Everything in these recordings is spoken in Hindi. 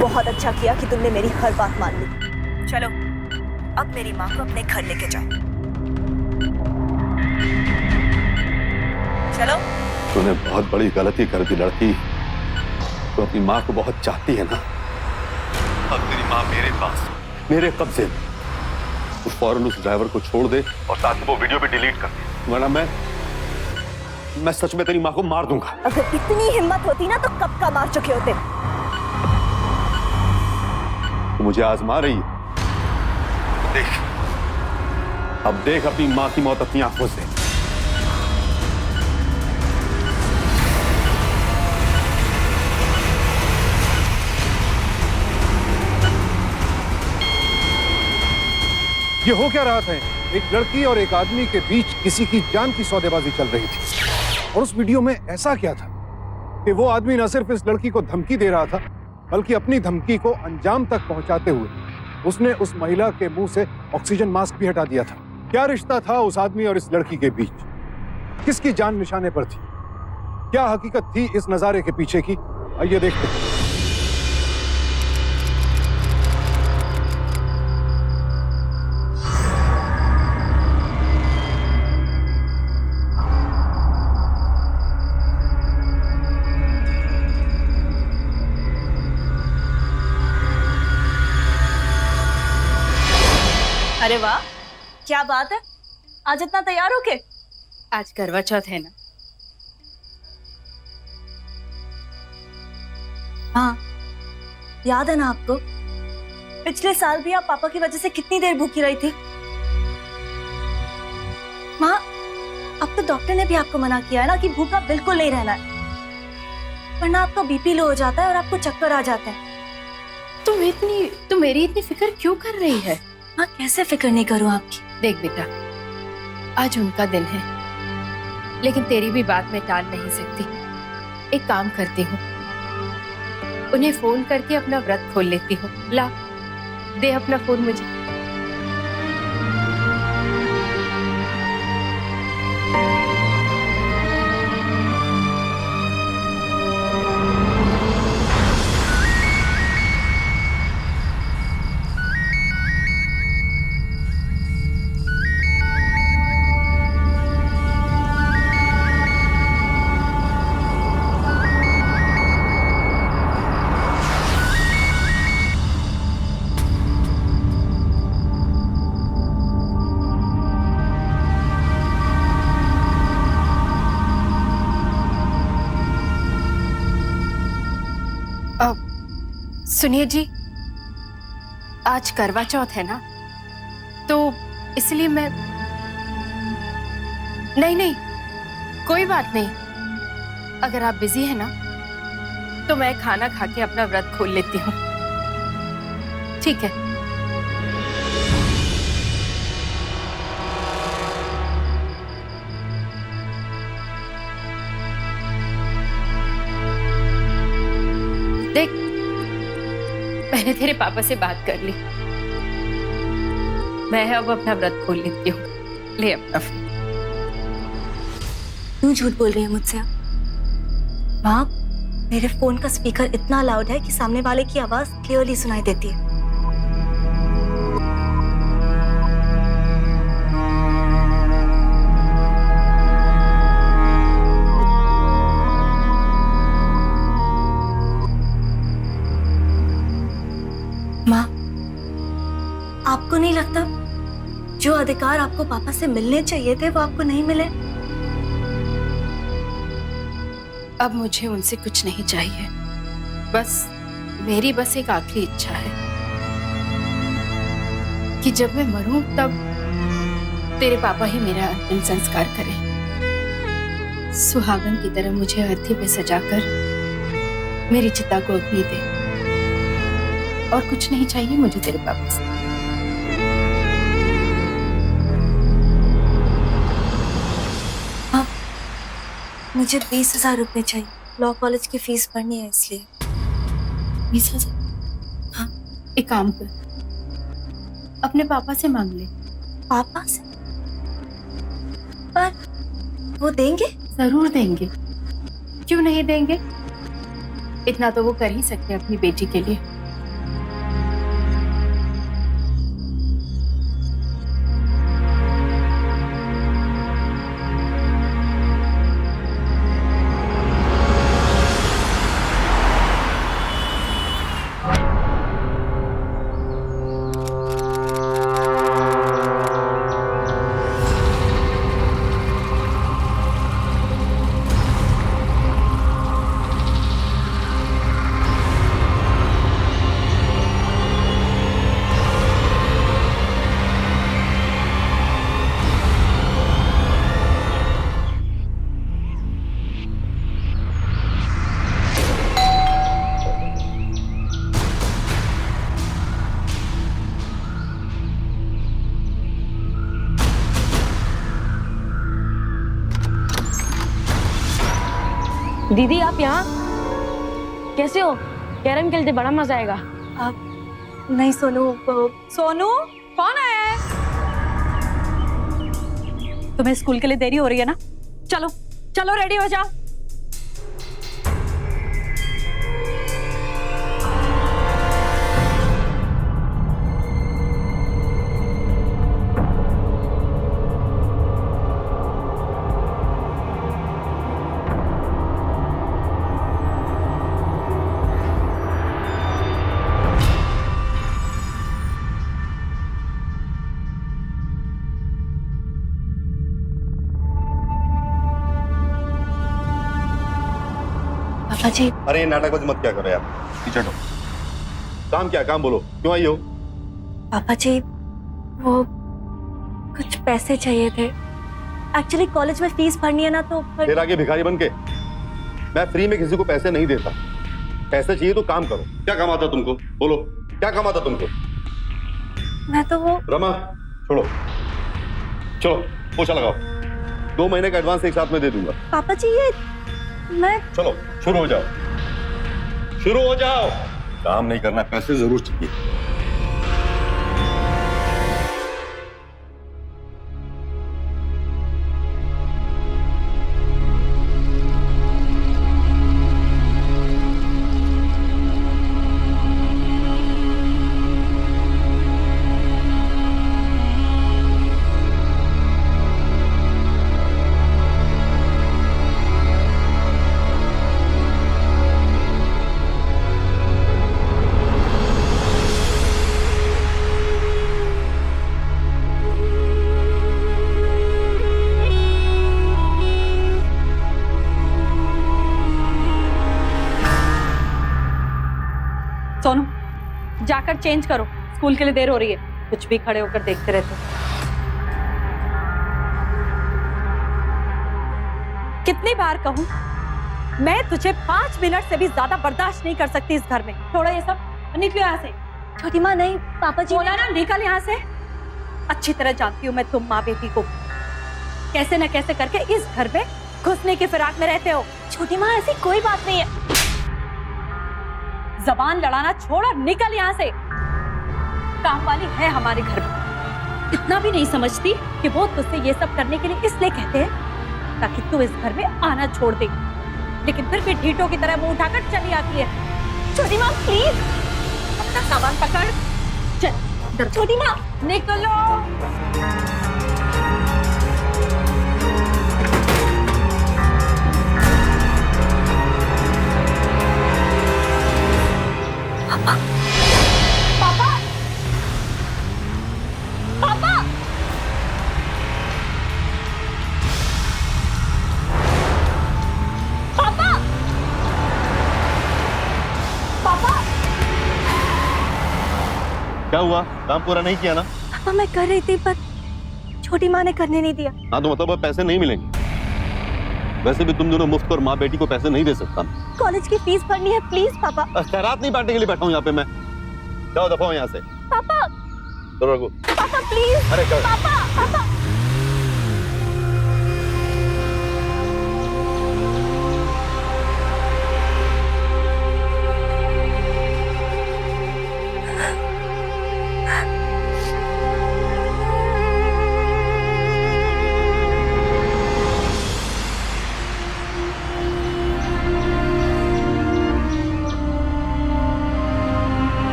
बहुत अच्छा किया कि तुमने मेरी हर बात मान ली। चलो अब मेरी माँ को अपने घर लेके जाओ। चलो। तूने बहुत बड़ी गलती कर दी लड़की। तो अपनी माँ को बहुत चाहती है ना। अब तेरी माँ मेरे पास, मेरे कब्जे में। तू फौरन उस ड्राइवर को छोड़ दे और साथ में वो वीडियो भी डिलीट कर दे, वरना मैं सच में तेरी माँ को मार दूंगा। अगर इतनी हिम्मत होती ना तो कब का मार चुके होते। तो मुझे आजमा रही है। देख, अब देख अपनी माँ की मौत अपनी आंखों से। ये हो क्या रहा था? एक लड़की और एक आदमी के बीच किसी की जान की सौदेबाजी चल रही थी। और उस वीडियो में ऐसा क्या था कि वो आदमी न सिर्फ इस लड़की को धमकी दे रहा था, बल्कि अपनी धमकी को अंजाम तक पहुंचाते हुए उसने उस महिला के मुंह से ऑक्सीजन मास्क भी हटा दिया था। क्या रिश्ता था उस आदमी और इस लड़की के बीच? किसकी जान निशाने पर थी? क्या हकीकत थी इस नजारे के पीछे की? आइए देखते हैं। अरे वाह, क्या बात है, आज इतना तैयार हो के? आज करवा चौथ है ना। हाँ, याद है ना आपको? पिछले साल भी आप पापा की वजह से कितनी देर भूखी रही थी। माँ, अब तो डॉक्टर ने भी आपको मना किया है ना कि भूखा बिल्कुल नहीं रहना है, वरना आपका बीपी लो हो जाता है और आपको चक्कर आ जाता है। तुम मेरी इतनी फिक्र क्यों कर रही है? माँ, कैसे फिक्र नहीं करूँ आपकी? देख बेटा, आज उनका दिन है, लेकिन तेरी भी बात मैं टाल नहीं सकती। एक काम करती हूँ, उन्हें फोन करके अपना व्रत खोल लेती हूँ। ला, दे अपना फोन मुझे। सुनिए जी, आज करवा चौथ है ना, तो इसलिए मैं नहीं, कोई बात नहीं। अगर आप बिजी हैं ना, तो मैं खाना खा के अपना व्रत खोल लेती हूँ। ठीक है। देख, मैंने तेरे पापा से बात कर ली, मैं अब अपना व्रत खोल लेती हूँ। ले अपना फोन। क्यों झूठ बोल रही है मुझसे आप? माँ, मेरे फोन का स्पीकर इतना लाउड है कि सामने वाले की आवाज क्लियरली सुनाई देती है। माँ, आपको नहीं लगता जो अधिकार आपको पापा से मिलने चाहिए थे वो आपको नहीं मिले? अब मुझे उनसे कुछ नहीं चाहिए, मेरी बस एक आखिरी इच्छा है कि जब मैं मरूं तब तेरे पापा ही मेरा अंतिम संस्कार करें। सुहागन की तरह मुझे अर्थी पे सजाकर मेरी चिता को अग्नि दे, और कुछ नहीं चाहिए मुझे तेरे पापा से। हाँ, मुझे 20,000 रुपए चाहिए, लॉ कॉलेज की फीस भरनी है इसलिए। 20,000? हाँ, एक काम कर, अपने पापा से मांग ले। पापा से? पर वो देंगे? जरूर देंगे, क्यों नहीं देंगे। इतना तो वो कर ही सकते हैं अपनी बेटी के लिए। दीदी आप यहाँ कैसे हो? कैरम खेलते बड़ा मजा आएगा। नहीं सोनू, सोनू कौन आया है? तुम्हें स्कूल के लिए देरी हो रही है ना? चलो चलो रेडी हो जाओ। पापा जी। अरे ये नाटकबाजी मत क्या करो यार, पीछे हटो। काम क्या, काम बोलो, क्यों आई हो? पापा जी वो कुछ पैसे चाहिए थे। एक्चुअली कॉलेज में फीस भरनी है ना, तो फिर आगे भिखारी बन के? मैं फ्री में किसी को पैसे नहीं देता। पैसे चाहिए तो काम करो। क्या काम आता तुमको, बोलो क्या काम आता तुमको? मैं तो वो रमा छोड़ो, चलो पोछा लगाओ। 2 महीने का एडवांस एक साथ में दे दूंगा। पापा जी ये मैं चलो शुरू हो जाओ, शुरू हो जाओ। काम नहीं करना, पैसे जरूर चाहिए। सोनू जाकर चेंज करो, स्कूल के लिए देर हो रही है। कुछ भी खड़े होकर देखते रहते हो। कितनी बार कहूं, मैं तुझे 5 मिनट से भी ज्यादा बर्दाश्त नहीं कर सकती इस घर में। थोड़ा ये सब, निकलो यहाँ से। छोटी माँ नहीं, पापा जी बोला ना निकल यहाँ से। अच्छी तरह जानती हूँ मैं तुम माँ बेटी को कैसे न कैसे करके इस घर में घुसने की फिराक में रहते हो। छोटी माँ ऐसी कोई बात नहीं है। जबान लड़ाना छोड़ और निकल यहाँ से। काम वाली है हमारे घर में, इतना भी नहीं समझती कि वो तुझसे ये सब करने के लिए इसलिए कहते हैं ताकि तू इस घर में आना छोड़ दे, लेकिन फिर भी ढीठों की तरह मुंह उठाकर चली आती है। छोटी माँ प्लीज अपना सामान पकड़, चल। छोटी माँ निकलो। पापा पापा पापा पापा पापा क्या हुआ, काम पूरा नहीं किया ना? पापा मैं कर रही थी पर छोटी माँ ने करने नहीं दिया। हाँ तो मतलब अब पैसे नहीं मिलेंगे। वैसे भी तुम दोनों मुफ्त और माँ बेटी को पैसे नहीं दे सकता। कॉलेज की फीस भरनी है, प्लीज पापा। खैरात नहीं बांटने के लिए बैठा हूँ यहाँ पे मैं। जाओ दफा हो यहाँ से। पापा चलो रघु। पापा प्लीज। अरे चल। पापा पापा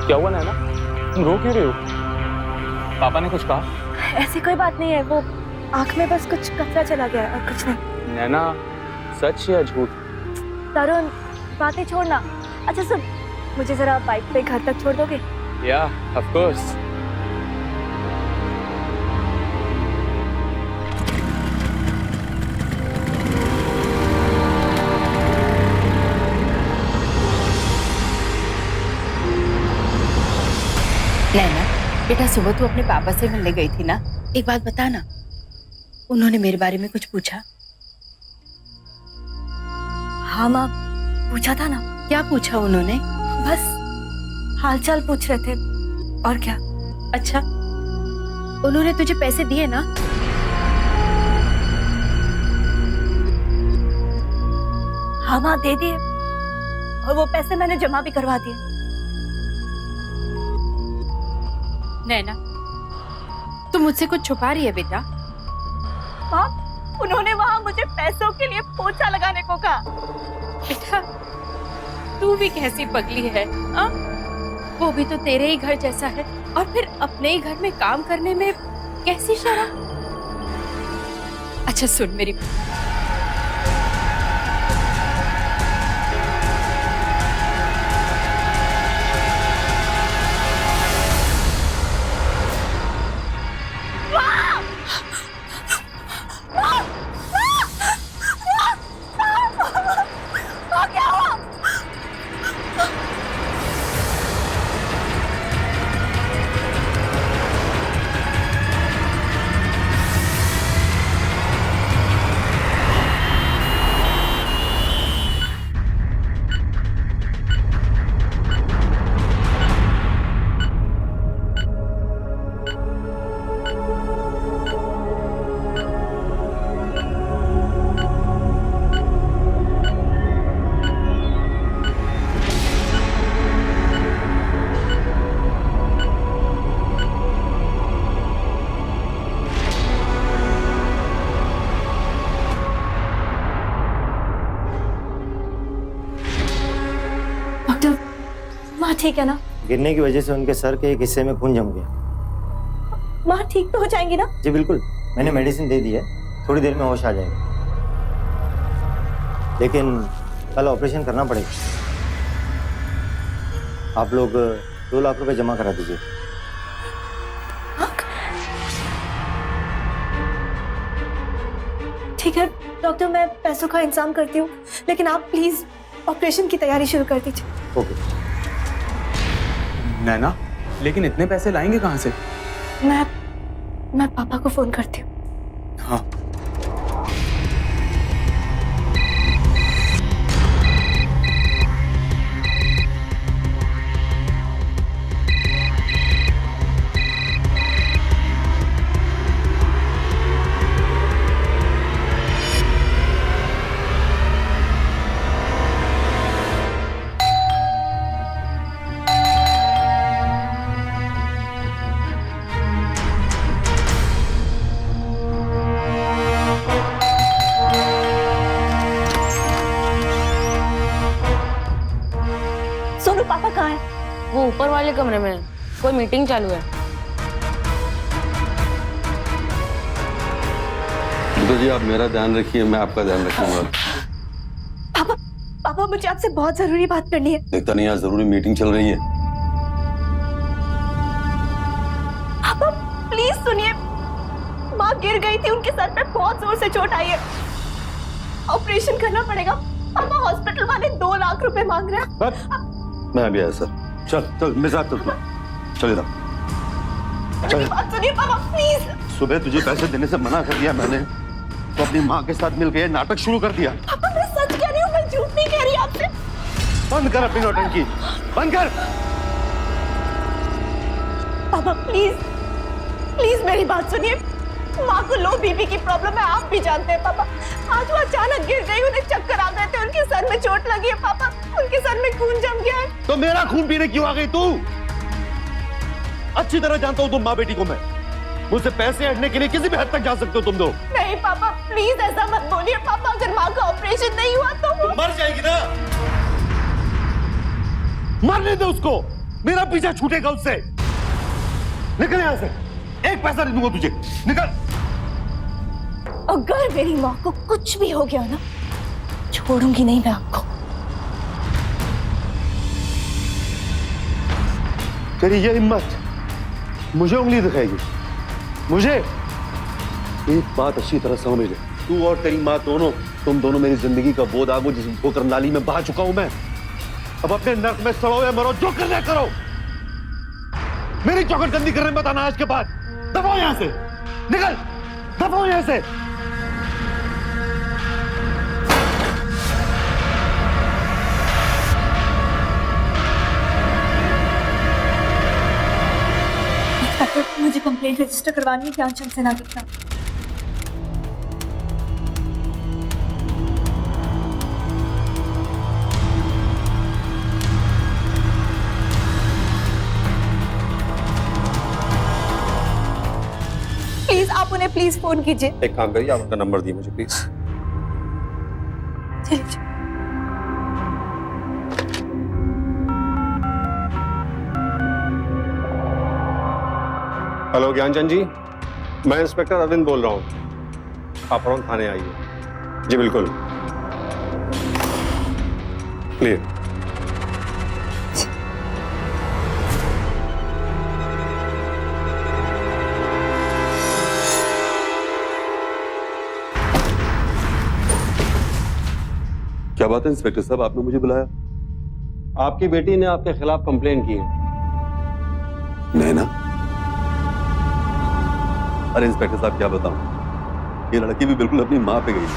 क्या हुआ नैना, तुम रो क्यों रहे हो? पापा ने कुछ कहा? ऐसी कोई बात नहीं है, वो आंख में बस कुछ कचरा चला गया है और कुछ नहीं। नैना सच या झूठ? तरुण बातें छोड़ना। अच्छा सुन, मुझे जरा बाइक पे घर तक छोड़ दोगे? या ऑफ कोर्स। बेटा सुबह तू अपने पापा से मिलने गई थी ना, एक बात बता ना, उन्होंने मेरे बारे में कुछ पूछा? हाँ माँ, पूछा था ना। क्या पूछा उन्होंने? बस हालचाल पूछ रहे थे, और क्या। अच्छा, उन्होंने तुझे पैसे दिए ना? हाँ माँ, दे दिए, और वो पैसे मैंने जमा भी करवा दिए। नैना, तू मुझसे कुछ छुपा रही है बेटा? माँ, उन्होंने वहाँ मुझे पैसों के लिए पोछा लगाने को कहा। बेटा, तू भी कैसी पगली है, आ? वो भी तो तेरे ही घर जैसा है, और फिर अपने ही घर में काम करने में कैसी शर्म। अच्छा सुन मेरी, माँ ठीक है ना? गिरने की वजह से उनके सर के एक हिस्से में खून जम गया। माँ ठीक तो हो जाएंगी ना? जी बिल्कुल, मैंने मेडिसिन दे दी है, थोड़ी देर में होश आ जाएगा, लेकिन कल ऑपरेशन करना पड़ेगा। आप लोग 2 लाख रुपए जमा करा दीजिए। ठीक है डॉक्टर, मैं पैसों का इंतजाम करती हूँ, लेकिन आप प्लीज ऑपरेशन की तैयारी शुरू कर दीजिए। ओके। नैना, लेकिन इतने पैसे लाएंगे कहाँ से? मैं पापा को फोन करती हूँ। हाँ। सोनू, पापा कहाँ है? वो ऊपर वाले कमरे में कोई मीटिंग चालू है। तो जी आप मेरा ध्यान रखिए, मैं आपका ध्यान रखूंगा। पापा, पापा मुझे आपसे बहुत जरूरी बात करनी है। देखता नहीं, आज जरूरी मीटिंग चल रही है। पापा प्लीज सुनिए, माँ गिर गई थी, उनके सर पे बहुत जोर से चोट आई है, ऑपरेशन करना पड़ेगा। पापा हॉस्पिटल वाले 2 लाख रुपए मांग रहे हैं। मैं अभी आया सर। चल चल मेरे साथ चल, चल इधर चल। बात सुनिए पापा प्लीज। सुबह तुझे पैसे देने से मना कर दिया मैंने, तो अपनी माँ के साथ मिलकर नाटक शुरू कर दिया। पापा मैं सच कह रही हूँ, मैं झूठ नहीं कह रही आपसे। बंद कर अपनी नौटंकी, बंद कर। पापा प्लीज प्लीज मेरी बात सुनिए, माँ को लो बीपी की प्रॉब्लम है, आप भी जानते हैं पापा। आज वो अचानक गिर गई, उन्हें चक्कर आ गए थे, उनके सर में चोट लगी है पापा, उनके सर में खून जम गया है। तो मेरा खून पीने क्यों आ गई तू? अच्छी तरह जानता हूँ तुम माँ बेटी को मैं। मुझसे पैसे हटने के लिए किसी भी हद तक जा सकते हो तुम दो। नहीं पापा प्लीज ऐसा मत बोलिए पापा, अगर माँ का ऑपरेशन नहीं हुआ तो वो मर जाएगी ना। मरने दे उसको, मेरा पीछा छूटेगा उससे। निकल यहाँ से, एक पैसा नहीं दूंगा तुझे, निकल। अगर मेरी माँ को कुछ भी हो गया ना, छोड़ूंगी नहीं मैं आपको। तेरी ये हिम्मत मुझे उंगली दिखाएगी? मुझे एक बात अच्छी तरह समझ ले, तू और तेरी माँ दोनों, तुम दोनों मेरी जिंदगी का वो दाग हो जिस ठोकर नाली में बहा चुका हूं मैं। अब अपने नर्क में सड़ो या मरो, जो करना करो। मेरी चौकटबंदी करने में बताना आज के बाद। दफाओ यहां से, निकल, दफाओ यहां से। मुझे कंप्लेंट रजिस्टर करवानी है ज्ञानचंद सिन्हा के खिलाफ। प्लीज आप उन्हें प्लीज फोन कीजिए। एक काम करिए, आप उनका नंबर दिए मुझे प्लीज। चलिए। हेलो ज्ञानचंद जी, मैं इंस्पेक्टर अरविंद बोल रहा हूँ। आप फौरन थाने आइए। जी बिल्कुल, क्लियर। क्या बात है इंस्पेक्टर साहब, आपने मुझे बुलाया? आपकी बेटी ने आपके खिलाफ कंप्लेन की है। नैना? अरे इंस्पेक्टर साहब क्या बताऊं, ये लड़की भी बिल्कुल अपनी माँ पे गई है।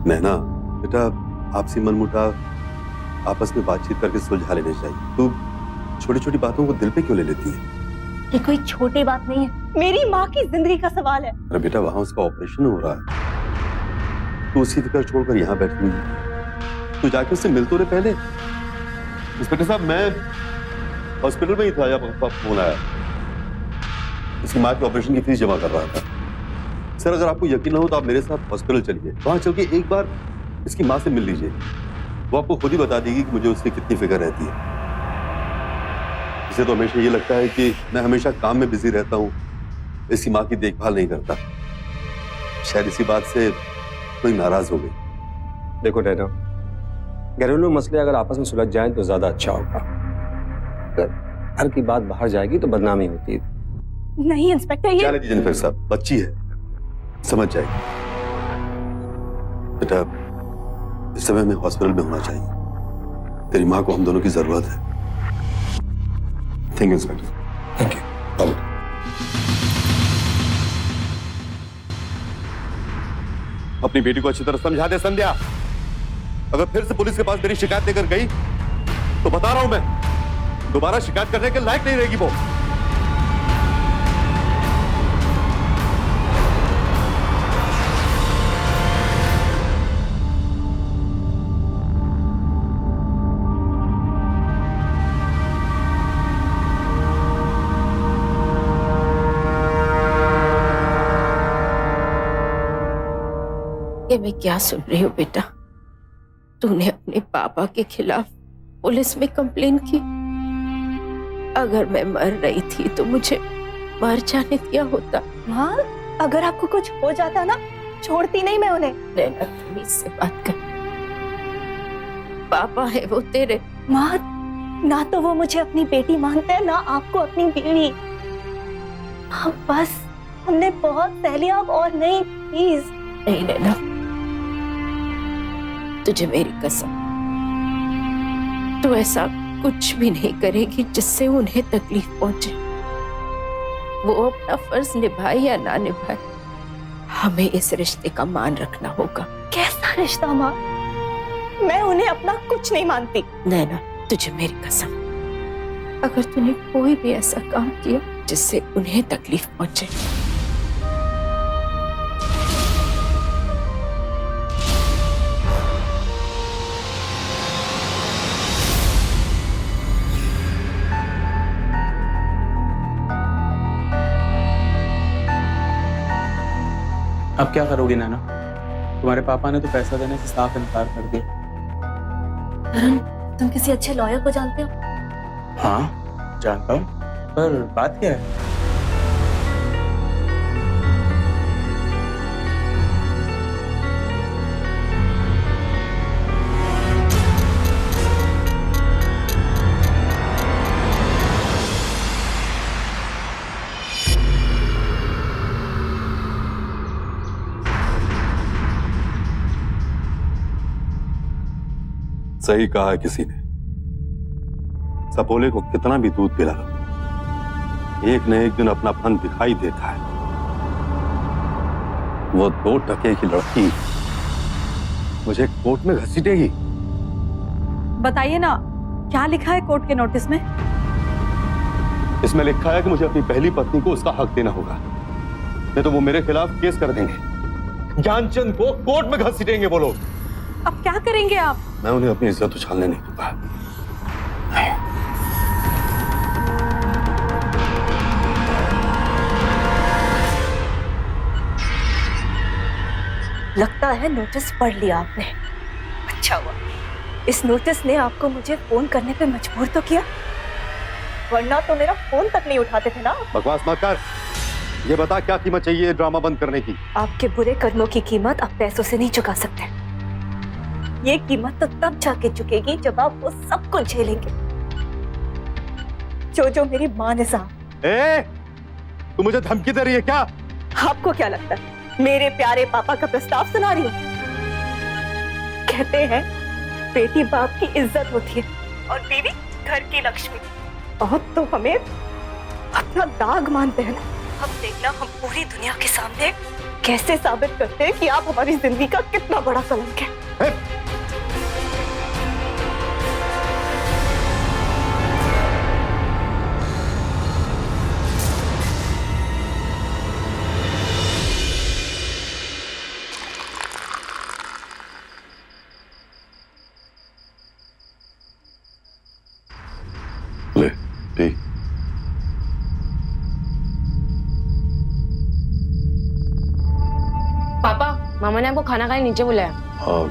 नैना बेटा, आपसी मनमुटाव आपस में बातचीत करके सुलझा लेने चाहिए। तू छोटी छोटी बातों को दिल पे क्यों ले लेती है? ये कोई छोटी बात नहीं है, मेरी माँ की जिंदगी का सवाल है। अरे बेटा, वहां उसका ऑपरेशन हो रहा है, तू उसी फिक्र छोड़कर यहाँ बैठी हुई है। तू जाके उससे मिल तो रहे पहले। इंस्पेक्टर साहब, मैं हॉस्पिटल में ही था जब आपका फोन आया। इसकी माँ के ऑपरेशन की फीस जमा कर रहा था। सर, अगर आपको यकीन ना हो तो आप मेरे साथ हॉस्पिटल चलिए, वहां चल के एक बार इसकी माँ से मिल लीजिए। वो आपको खुद ही बता देगी कि मुझे उससे कितनी फिक्र रहती है। इसे तो हमेशा ये लगता है कि मैं हमेशा काम में बिजी रहता हूँ, इसकी माँ की देखभाल नहीं करता। शायद इसी बात से कोई नाराज हो गई। देखो नैना, घरेलू मसले अगर आपस में सुलझ जाएं तो ज्यादा अच्छा होगा। अगर घर की बात बाहर जाएगी तो बदनामी होती है। नहीं इंस्पेक्टर, ये जाने दीजिए इंस्पेक्टर साहब, बच्ची है, समझ जाएगी। बेटा, इस समय में हॉस्पिटल में होना चाहिए। तेरी माँ को हम दोनों की जरूरत है। Thank you inspector. Thank you. अपनी बेटी को अच्छी तरह समझा दे संध्या। अगर फिर से पुलिस के पास मेरी शिकायत लेकर गई तो बता रहा हूं मैं, दोबारा शिकायत करने के लायक नहीं रहेगी वो। ये मैं क्या सुन रही हूँ बेटा? तूने अपने पापा के खिलाफ पुलिस में कंप्लेन की। अगर मैं मर रही थी तो मुझे मर जाने दिया होता। माँ, अगर आपको कुछ हो जाता ना, छोड़ती नहीं मैं उन्हें। नैना, तमीज से बात कर। पापा है वो तेरे। माँ, ना तो वो मुझे अपनी बेटी मानते हैं, ना आपको अपनी बीवी। हम बस, हमने बहुत सह लिया अब और नहीं, प्लीज। नहीं नैना, तुझे मेरी कसम, तू ऐसा कुछ भी नहीं करेगी जिससे उन्हें तकलीफ पहुंचे। वो अपना फर्ज निभाए या ना निभाए, हमें इस रिश्ते का मान रखना होगा। कैसा रिश्ता माँ? मैं उन्हें अपना कुछ नहीं मानती। नैना, तुझे मेरी कसम, अगर तूने कोई भी ऐसा काम किया जिससे उन्हें तकलीफ पहुंचे, अब क्या करोगी नैना? तुम्हारे पापा ने तो पैसा देने से साफ इनकार कर दिया। करण, तुम किसी अच्छे लॉयर को जानते हो? हाँ जानता हूँ, पर बात क्या है? सही कहा है किसी ने, सपोले को कितना भी दूध पिला लो, एक न एक दिन अपना फन दिखाई देता है। वो 2 टके की लड़की मुझे कोर्ट में घसीटेगी। बताइए ना, क्या लिखा है कोर्ट के नोटिस में? इसमें लिखा है कि मुझे अपनी पहली पत्नी को उसका हक देना होगा, नहीं तो वो मेरे खिलाफ केस कर देंगे। ज्ञानचंद को कोर्ट में घसीटेंगे वो लोग। अब क्या करेंगे आप? मैं उन्हें अपनी इज्जत उछालने नहीं दूंगा। लगता है नोटिस पढ़ लिया आपने। अच्छा हुआ इस नोटिस ने आपको मुझे फोन करने पे मजबूर तो किया, वरना तो मेरा फोन तक नहीं उठाते थे ना। बकवास मत कर। ये बता क्या कीमत चाहिए ड्रामा बंद करने की? आपके बुरे कर्मों की कीमत आप पैसों से नहीं चुका सकते। ये कीमत तो तब जाके चुकेगी जब आप वो सब कुछ झेलेंगे जो मेरी माँ ने सहा। तू मुझे धमकी दे रही है क्या? आपको क्या लगता है मेरे प्यारे पापा का प्रस्ताव सुना रही हूँ? कहते हैं बेटी बाप की इज्जत होती है और बीवी घर की लक्ष्मी। और तो हमें अपना दाग मानते हैं ना। अब देखना हम पूरी दुनिया के सामने कैसे साबित करते हैं कि आप हमारी जिंदगी का कितना बड़ा कलंक है। ले पी। पापा, मामा ने आपको खाना खाने नीचे बुलाया। हाँ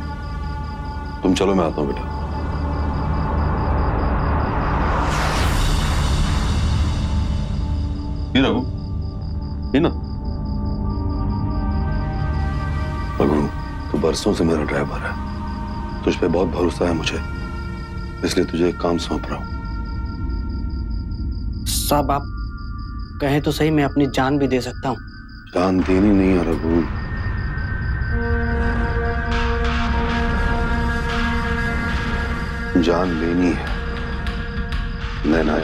तुम चलो, मैं आता हूँ बेटा। ये रघु, ये ना रघु, तू बरसों से मेरा ड्राइवर है, तुझ पे बहुत भरोसा है मुझे, इसलिए तुझे एक काम सौंप रहा हूँ। साहब आप कहें तो सही, मैं अपनी जान भी दे सकता हूँ। जान देनी नहीं है रघु, जान लेनी है। नैना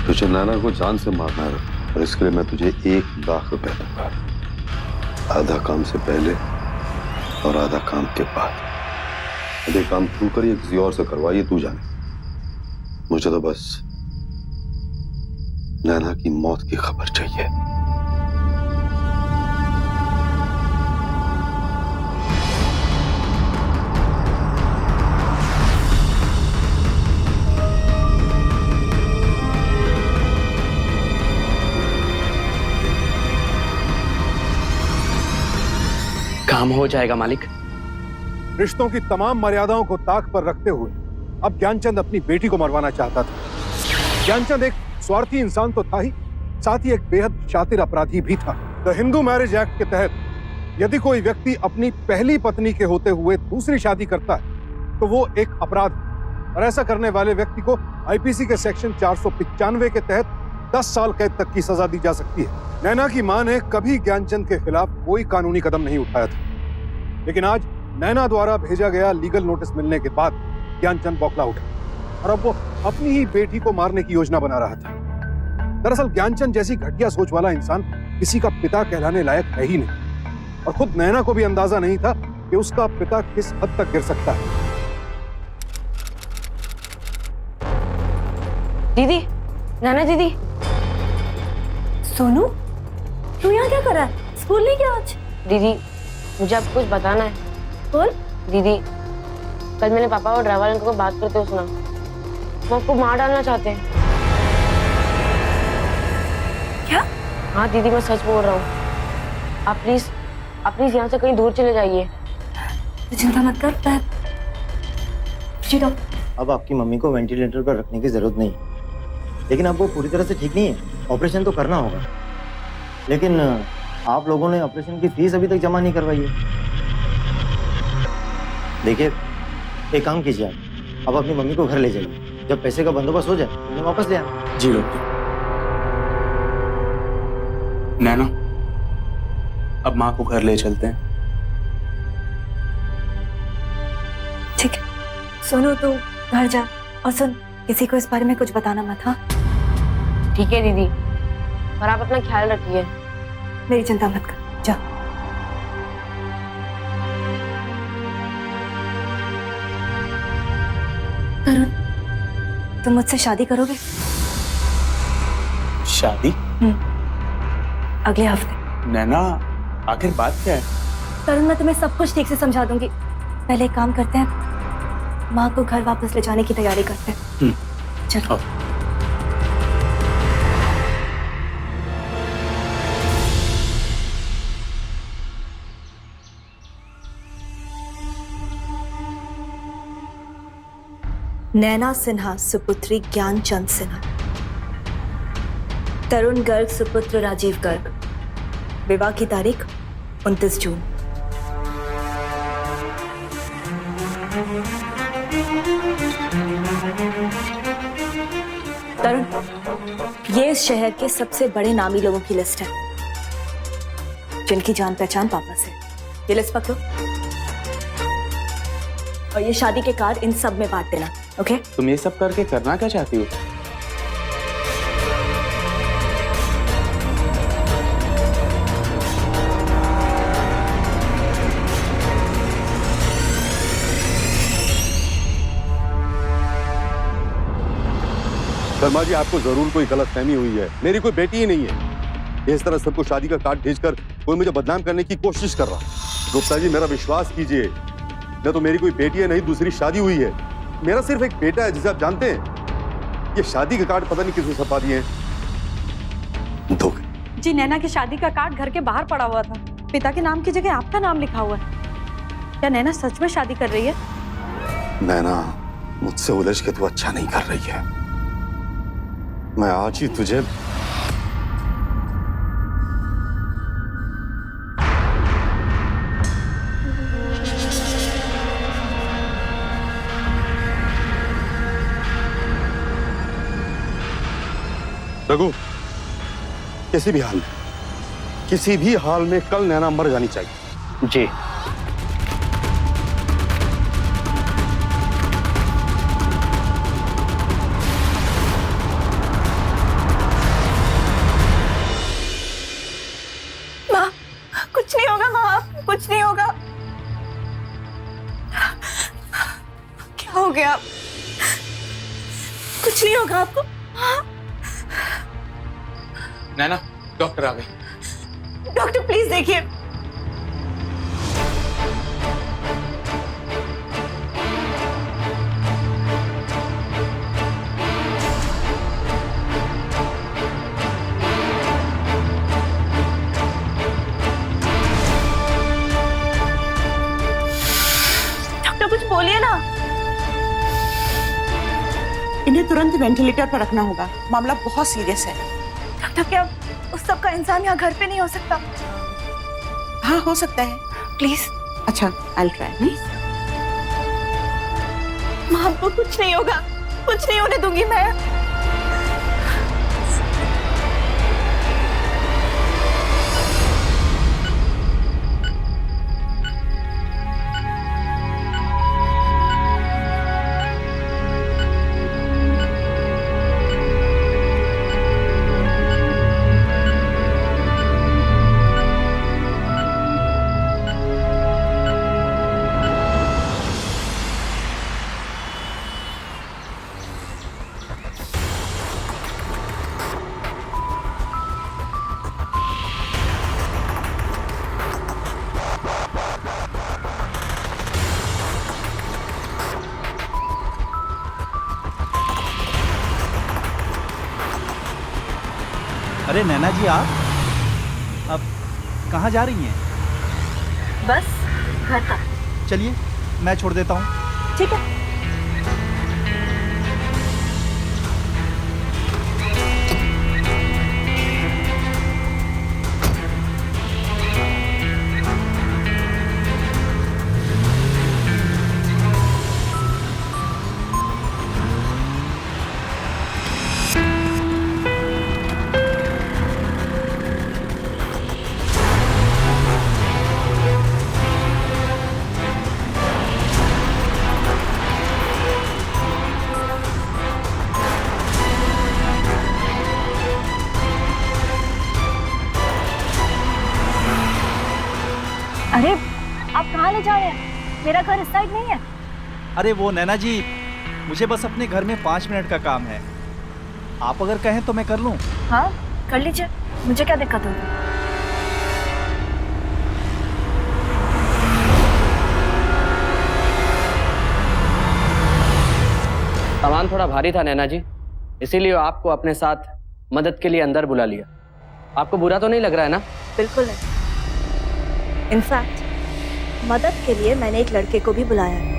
तुझे नैना को जान से मारना है और इसके लिए मैं तुझे 1 लाख रुपए दूंगा, आधा काम से पहले और आधा काम के बाद। यदि काम तू करिए किसी और से करवाइए, तू जाने, मुझे तो बस नैना की मौत की खबर चाहिए। काम हो जाएगा मालिक। रिश्तों की तमाम मर्यादाओं को ताक पर रखते हुए अब ज्ञानचंद अपनी बेटी को मरवाना चाहता था। ज्ञानचंद एक स्वार्थी इंसान तो था ही, साथ ही एक बेहद शातिर अपराधी भी था। द हिंदू मैरिज एक्ट के तहत यदि कोई व्यक्ति अपनी पहली पत्नी के होते हुए दूसरी शादी करता है तो वो एक अपराध है और ऐसा करने वाले व्यक्ति को आईपीसी के सेक्शन 495 के तहत 10 साल कैद तक की सजा दी जा सकती है। नैना की मां ने कभी ज्ञानचंद के खिलाफ कोई कानूनी कदम नहीं उठाया था, लेकिन आज नैना द्वारा भेजा गया लीगल नोटिस मिलने के बाद ज्ञानचंद बौखला उठा और अब वो अपनी ही बेटी को मारने की योजना बना रहा था। दरअसल ज्ञानचंद जैसी घटिया सोच वाला इंसान किसी का पिता कहलाने लायक है ही नहीं और खुद नैना को भी अंदाजा नहीं था कि उसका पिता किस हद तक गिर सकता है। दीदी, नाना दीदी। सोनू, तू यहाँ क्या कर रहा है? स्कूल नहीं गया आज? दीदी, मुझे आपको कुछ बताना है। बोल। दीदी, कल मैंने पापा और ड्राइवर अंकल को बात करते हुए सुना, वो आपको मार डालना चाहते हैं। क्या? हाँ दीदी, मैं सच बोल रहा हूँ। आप प्लीज यहाँ से कहीं दूर चले जाइए। चिंता मत कर, अब आपकी मम्मी को वेंटिलेटर पर रखने की जरूरत नहीं, लेकिन अब वो पूरी तरह से ठीक नहीं है, ऑपरेशन तो करना होगा। लेकिन आप लोगों ने ऑपरेशन की फीस अभी तक जमा नहीं करवाई है। देखिए, एक काम कीजिए, आप अब अपनी मम्मी को घर ले जाइए, जब पैसे का बंदोबस्त हो जाए उन्हें वापस ले आना। जी डॉक्टर। नैना, अब माँ को घर ले चलते हैं। सुनो तो घर जा और सुन, किसी को इस बारे में कुछ बताना मत। हाँ ठीक है दीदी, और आप अपना ख्याल रखिए। मेरी चिंता मत कर, जा। तरुण, तुम मुझसे शादी करोगे? शादी? अगले हफ्ते। नैना, आखिर बात क्या है? तरुण, मैं तुम्हें सब कुछ ठीक से समझा दूंगी। पहले एक काम करते हैं, माँ को घर वापस ले जाने की तैयारी करते हैं। चलो। नैना सिन्हा सुपुत्री ज्ञानचंद सिन्हा, तरुण गर्ग सुपुत्र राजीव गर्ग, विवाह की तारीख 29 जून। तरुण, ये इस शहर के सबसे बड़े नामी लोगों की लिस्ट है जिनकी जान पहचान पापा से। ये लिस्ट पकड़ो और ये शादी के कार्ड इन सब में बांट देना। ओके? तुम ये सब करके करना क्या चाहती हो? शर्मा जी, आपको जरूर कोई गलतफहमी हुई है। मेरी कोई बेटी ही नहीं है। इस तरह सबको शादी का कार्ड भेजकर कोई मुझे बदनाम करने की कोशिश कर रहा। गुप्ता जी, मेरा विश्वास कीजिए, न तो मेरी कोई बेटी है, नहीं दूसरी शादी हुई है। मेरा सिर्फ एक बेटा है जिसे आप जानते हैं। ये शादी के कार्ड पता नहीं किसने छपा दिए हैं। धोखे। जी, नैना की शादी का कार्ड घर के बाहर पड़ा हुआ था। पिता के नाम की जगह आपका नाम लिखा हुआ है। क्या नैना सच में शादी कर रही है? नैना, मुझसे उलझ के तू अच्छा नहीं कर रही है। मैं आज ही तुझे रघु, किसी भी हाल में कल नैना मर जानी चाहिए। जी। माँ, कुछ नहीं होगा माँ, कुछ नहीं होगा। क्या हो गया? कुछ नहीं होगा आपको? नैना, डॉक्टर आ गए। डॉक्टर प्लीज देखिए। डॉक्टर कुछ बोलिए ना। इन्हें तुरंत वेंटिलेटर पर रखना होगा, मामला बहुत सीरियस है। डॉक्टर, क्या उस सब का इंसान यहाँ घर पे नहीं हो सकता? हाँ, हो सकता है। प्लीज। अच्छा, आई विल ट्राई। माँ, आपको कुछ नहीं होगा, कुछ नहीं होने दूंगी मैं। अरे नैना जी, आप अब कहाँ जा रही हैं? बस घर तक। चलिए, मैं छोड़ देता हूँ। ठीक है। वाले जा रहे हैं? मेरा घर इस साइड नहीं है। अरे वो नैना जी, मुझे बस अपने घर में 5 मिनट का काम है। आप अगर कहें तो मैं कर लूं। हाँ कर लीजिए, मुझे क्या दिक्कत होगी। सामान थोड़ा भारी था नैना जी, इसीलिए आपको अपने साथ मदद के लिए अंदर बुला लिया। आपको बुरा तो नहीं लग रहा है ना? बिल्कुल नहीं। इनफैक्ट मदद के लिए मैंने एक लड़के को भी बुलाया है।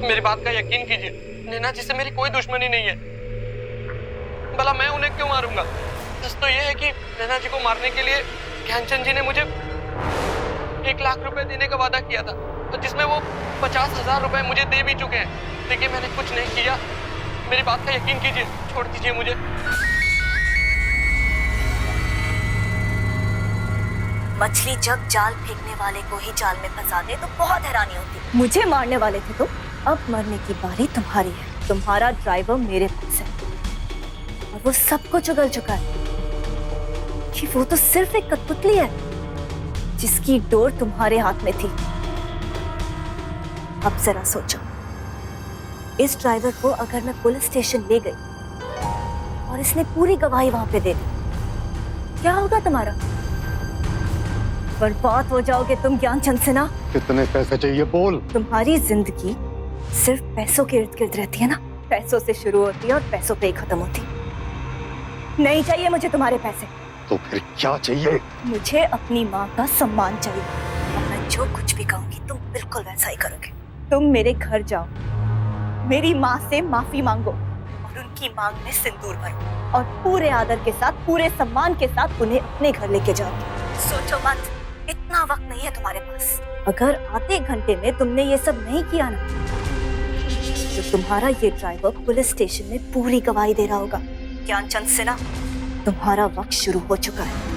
मेरी बात का यकीन कीजिए, नैना जी से मेरी कोई दुश्मनी नहीं है। भला मैं उन्हें क्यों मारूंगा? सच तो यह है कि नैना जी को मारने के लिए ध्यानचंद जी ने मुझे 1 लाख रुपए देने का वादा किया था, और जिसमें वो 50,000 रुपए मुझे दे भी चुके हैं। देखिए मैंने कुछ नहीं किया, मेरी बात का यकीन कीजिए, छोड़ दीजिए मुझे। मछली जब जाल फेंकने वाले को ही जाल में फंसा दे तो बहुत हैरानी होती। मुझे मारने वाले थे तुम, अब मरने की बारी तुम्हारी है। तुम्हारा ड्राइवर मेरे पास है और वो सब कुछ उगल चुका है कि वो तो सिर्फ एक कठपुतली है जिसकी डोर तुम्हारे हाथ में थी। अब जरा सोचो, इस ड्राइवर को अगर मैं पुलिस स्टेशन ले गई और इसने पूरी गवाही वहां पे दे दी, क्या होगा तुम्हारा? बर्बाद हो जाओगे तुम ज्ञानचंद सिन्हा। कितने पैसे चाहिए बोल? तुम्हारी जिंदगी सिर्फ पैसों के इर्द गिर्द रहती है ना? पैसों से शुरू होती है और पैसों पे ही खत्म होती। नहीं चाहिए मुझे तुम्हारे पैसे। तो फिर क्या चाहिए? मुझे अपनी माँ का सम्मान चाहिए, और मैं जो कुछ भी कहूंगी तुम बिल्कुल वैसा ही करोगे। तुम मेरे घर जाओ, मेरी माँ से माफी मांगो और उनकी मांग में सिंदूर भरो, और पूरे आदर के साथ, पूरे सम्मान के साथ उन्हें अपने घर लेके जाओ। सोचो मत, इतना वक्त नहीं है तुम्हारे पास। अगर आधे घंटे में तुमने ये सब नहीं किया ना, तो तुम्हारा ये ड्राइवर पुलिस स्टेशन में पूरी गवाही दे रहा होगा। ज्ञानचंद सिन्हा, तुम्हारा वक्त शुरू हो चुका है।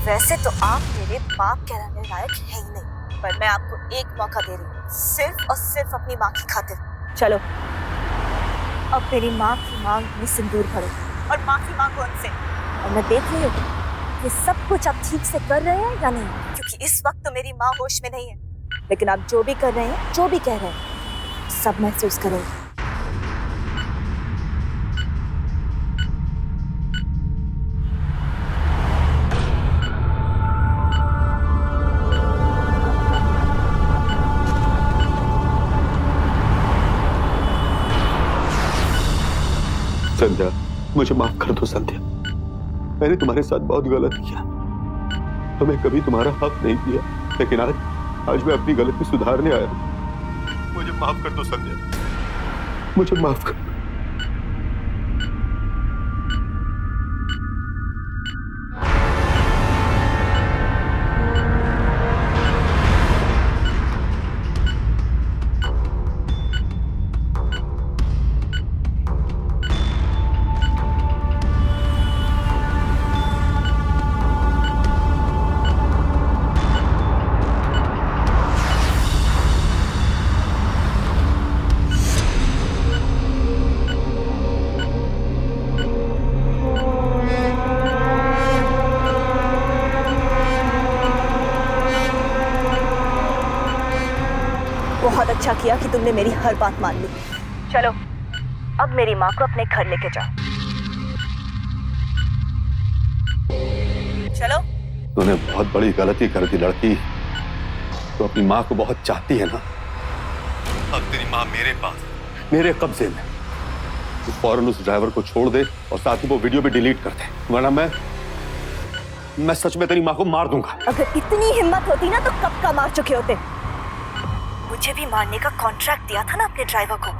वैसे तो आप मेरे बाप कहलाने लायक है ही नहीं, पर मैं आपको एक मौका दे रही हूँ, सिर्फ और सिर्फ अपनी माँ की खातिर। चलो अब मेरी माँ की मांग में सिंदूर भरो और माफी मांगो उनसे। और मैं देख रही हूँ कि सब कुछ आप ठीक से कर रहे हैं या नहीं, क्योंकि इस वक्त तो मेरी माँ होश में नहीं है, लेकिन आप जो भी कर रहे हैं, जो भी कह रहे हैं, सब महसूस करोगे। संध्या, मुझे माफ कर दो संध्या, मैंने तुम्हारे साथ बहुत गलत किया, तुम्हें कभी तुम्हारा हक नहीं दिया, लेकिन आज मैं अपनी गलती सुधारने आया हूं। मुझे माफ कर दो संध्या, मुझे माफ कर दो। बहुत अच्छा किया कि तुमने मेरी हर बात मान ली। चलो अब मेरी माँ को अपने घर लेके जाओ। चलो। तूने बहुत बड़ी गलती कर दी लड़की। तो अपनी माँ को बहुत चाहती है ना। अब तेरी माँ मेरे पास, मेरे कब्जे में। तू फौरन उस ड्राइवर को छोड़ दे और साथ ही वो वीडियो भी डिलीट कर दे, वरना मैं सच में तेरी माँ को मार दूंगा। अगर इतनी हिम्मत होती ना तो कब का मार चुके होते। मुझे भी मारने का कॉन्ट्रैक्ट दिया था ना अपने ड्राइवर को।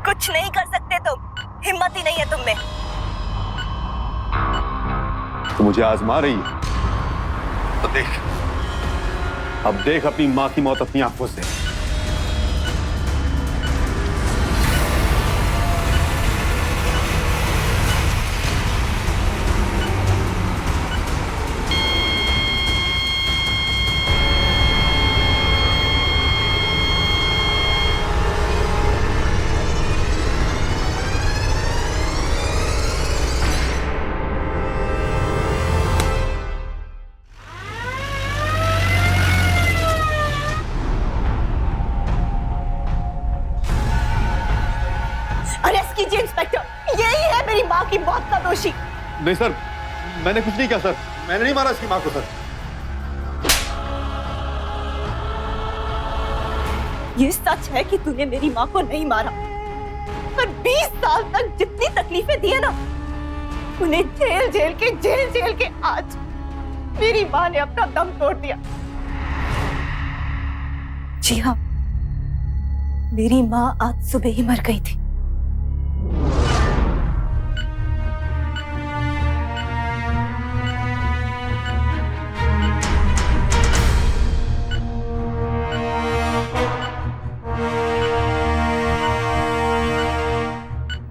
कुछ नहीं कर सकते तुम, हिम्मत ही नहीं है तुम में। तो मुझे आजमा रही है तो देख, अब देख अपनी माँ की मौत अपनी आंखों से। कीजिए इंस्पेक्टर, यही है मेरी माँ की मौत का दोषी। नहीं सर, मैंने कुछ नहीं किया सर, मैंने नहीं मारा इसकी माँ को सर। ये सच है कि तूने मेरी माँ को नहीं मारा, पर 20 साल तक जितनी तकलीफें दी है ना, उन्हें जेल के आज मेरी माँ ने अपना दम तोड़ दिया। जी हाँ, मेरी माँ आज सुबह ही मर गई थी।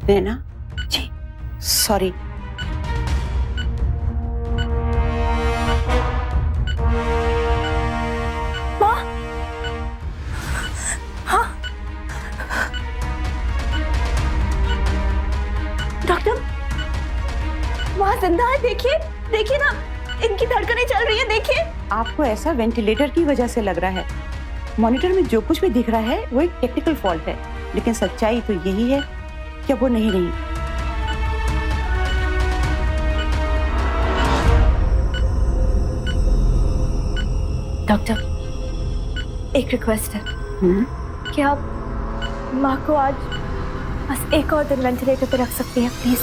नैना जी, सॉरी। माँ, हाँ, डॉक्टर, वहाँ जिंदा है। देखिए देखिए ना, इनकी धड़कनें चल रही है, देखिए। आपको ऐसा वेंटिलेटर की वजह से लग रहा है। मॉनिटर में जो कुछ भी दिख रहा है वो एक टेक्निकल फॉल्ट है, लेकिन सच्चाई तो यही है कि वो नहीं रही। डॉक्टर, एक रिक्वेस्ट है। क्या आप माँ को आज बस एक और दिन वेंटिलेटर पे रख सकती हैं प्लीज?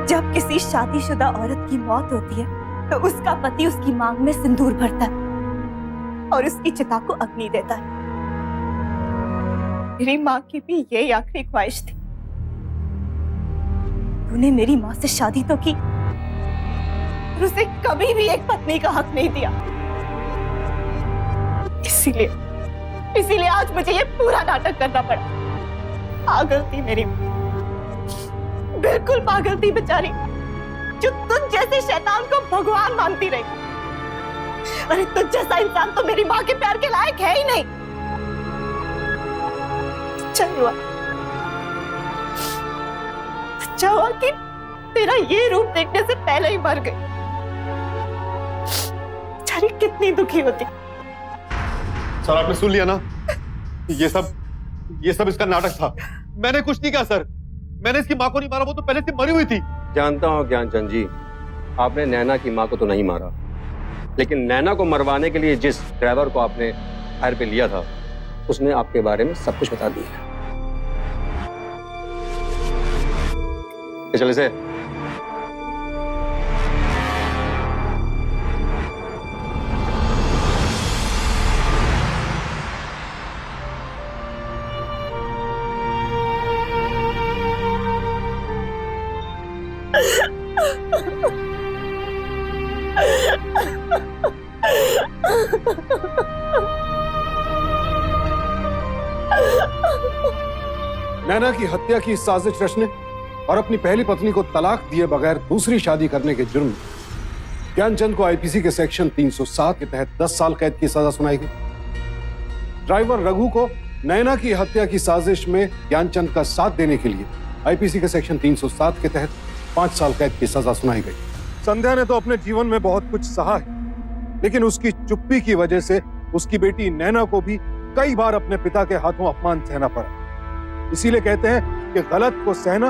जब किसी शादीशुदा औरत की मौत होती है तो उसका पति उसकी मांग में सिंदूर भरता है और उसकी चिता को अग्नि देता है। मेरी माँ की भी यही आखिरी ख्वाहिश थी। तूने मेरी माँ से शादी तो की, पर उसे कभी भी एक पत्नी का हक नहीं दिया। इसीलिए आज मुझे ये पूरा नाटक करना पड़ा। पागल थी मेरी, बिल्कुल पागल थी बेचारी, जो तुझ जैसे शैतान को भगवान मानती रही। अरे तुझ जैसा इंसान तो मेरी माँ के प्यार के लायक है ही नहीं। अच्छा हुआ कि तेरा ये रूप देखने से पहले ही मर गई। बेचारी कितनी दुखी होती। सर आपने सुन लिया ना, ये सब इसका नाटक था। मैंने कुछ नहीं कहा सर, मैंने इसकी माँ को नहीं मारा, वो तो पहले से मरी हुई थी। जानता हूं ज्ञानचंद जी, आपने नैना की मां को तो नहीं मारा, लेकिन नैना को मरवाने के लिए जिस ड्राइवर को आपने हायर पे लिया था, उसने आपके बारे में सब कुछ बता दिया। चले से नैना की हत्या की साजिश रचने और अपनी पहली पत्नी को तलाक दिए बगैर दूसरी शादी करने के जुर्म ज्ञानचंद को आईपीसी के सेक्शन 307 के तहत 10 साल कैद की सजा सुनाई गई। ड्राइवर रघु को नैना की हत्या की साजिश में ज्ञानचंद का साथ देने के लिए आईपीसी के सेक्शन 307 के तहत 5 साल कैद की सजा सुनाई गई। संध्या ने तो अपने जीवन में बहुत कुछ सहा है, लेकिन उसकी चुप्पी की वजह से उसकी बेटी नैना को भी कई बार अपने पिता के हाथों अपमान सहना पड़ा। इसीलिए कहते हैं कि गलत को सहना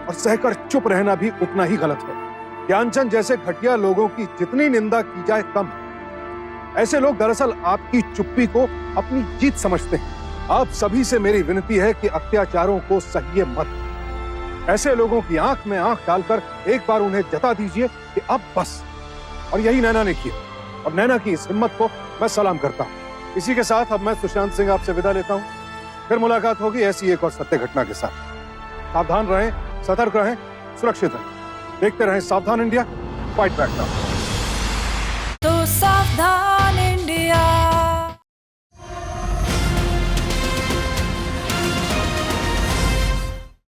और सहकर चुप रहना भी उतना ही गलत है। ज्ञानचंद जैसे घटिया लोगों की जितनी निंदा की जाए कम है। ऐसे लोग दरअसल आपकी चुप्पी को अपनी जीत समझते हैं। आप सभी से मेरी विनती है कि अत्याचारों को सहिए मत। ऐसे लोगों की आंख में आंख डालकर एक बार उन्हें जता दीजिए कि अब बस। और यही नैना ने किया, और नैना की इस हिम्मत को मैं सलाम करता हूँ। इसी के साथ अब मैं सुशांत सिंह आपसे विदा लेता हूँ। फिर मुलाकात होगी ऐसी एक और सत्य घटना के साथ। सावधान रहें, सतर्क रहें, सुरक्षित रहें। देखते रहें सावधान इंडिया, फाइट बैक नाउ। तो सावधान